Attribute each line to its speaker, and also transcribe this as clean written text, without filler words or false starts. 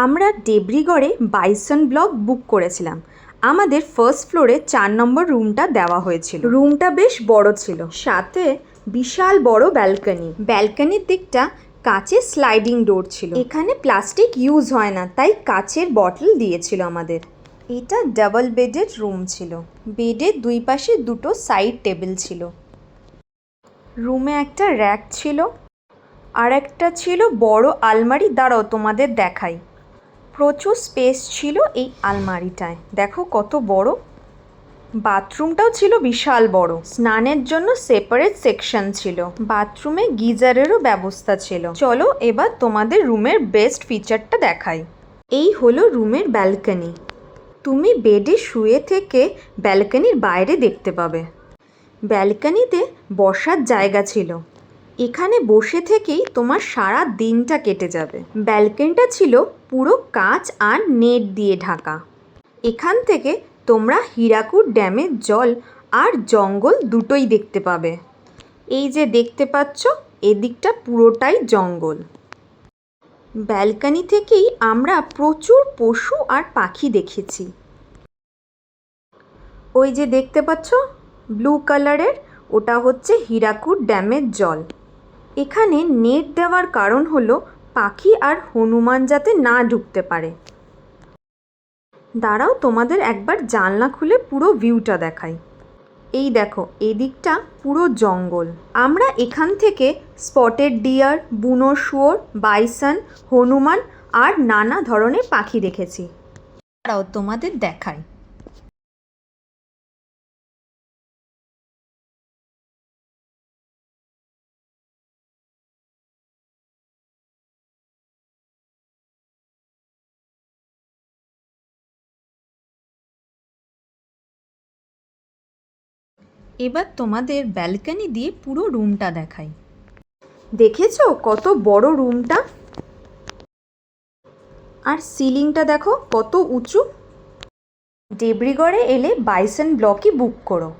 Speaker 1: আমরা দেবরিগড়ে bison block বুক করেছিলাম। আমাদের ফার্স্ট ফ্লোরে 4 নম্বর রুমটা দেওয়া হয়েছিল। রুমটা বেশ বড় ছিল, সাথে বিশাল বড় ব্যালকনি। ব্যালকনির দিকটা কাচের স্লাইডিং ডোর ছিল। এখানে প্লাস্টিক ইউজ হয় না, তাই কাচের বটল দিয়েছিল আমাদের। এটা ডাবল বেডের রুম ছিল। বেডের দুই পাশে দুটো সাইড টেবিল ছিল। রুমে একটা র্যাক ছিল, আর একটা ছিল বড় আলমারি। দাঁড়াও তোমাদের দেখাই। প্রচুর স্পেস ছিল এই আলমারিটায়, দেখো কত বড়। বাথরুমটাও ছিল বিশাল বড়। স্নানের জন্য সেপারেট সেকশন ছিল। বাথরুমে গিজারেরও ব্যবস্থা ছিল। চলো এবার তোমাদের রুমের বেস্ট ফিচারটা দেখাই। এই হলো রুমের ব্যালকনি। তুমি বেডে শুয়ে থেকে ব্যালকনির বাইরে দেখতে পাবে। ব্যালকনিতে বসার জায়গা ছিল। এখানে বসে থেকেই তোমার সারা দিনটা কেটে যাবে। ব্যালকনিটা ছিল পুরো কাঁচ আর নেট দিয়ে ঢাকা। এখান থেকে তোমরা হীরাকুদ ড্যামের জল আর জঙ্গল দুটোই দেখতে পাবে। এই যে দেখতে পাচ্ছ, এদিকটা পুরোটাই জঙ্গল। ব্যালকনি থেকেই আমরা প্রচুর পশু আর পাখি দেখেছি। ওই যে দেখতে পাচ্ছ ব্লু কালারের, ওটা হচ্ছে হীরাকুদ ড্যামের জল। এখানে নেট দেওয়ার কারণ হলো পাখি আর হনুমান যাতে না ঢুকতে পারে। দাঁড়াও তোমাদের একবার জানলা খুলে পুরো ভিউটা দেখাই। এই দেখো, এদিকটা পুরো জঙ্গল। আমরা এখান থেকে স্পটেড ডিয়ার, বুনো শুয়োর, বাইসন, হনুমান আর নানা ধরনের পাখি দেখেছি। দাঁড়াও তোমাদের দেখাই। এবার তোমাদের ব্যালকনি দিয়ে পুরো রুমটা দেখাই। দেখেছো কত বড় রুমটা? আর সিলিংটা দেখো কত উঁচু। দেবরিগড়ে এলে বাইসন ব্লকই বুক করো।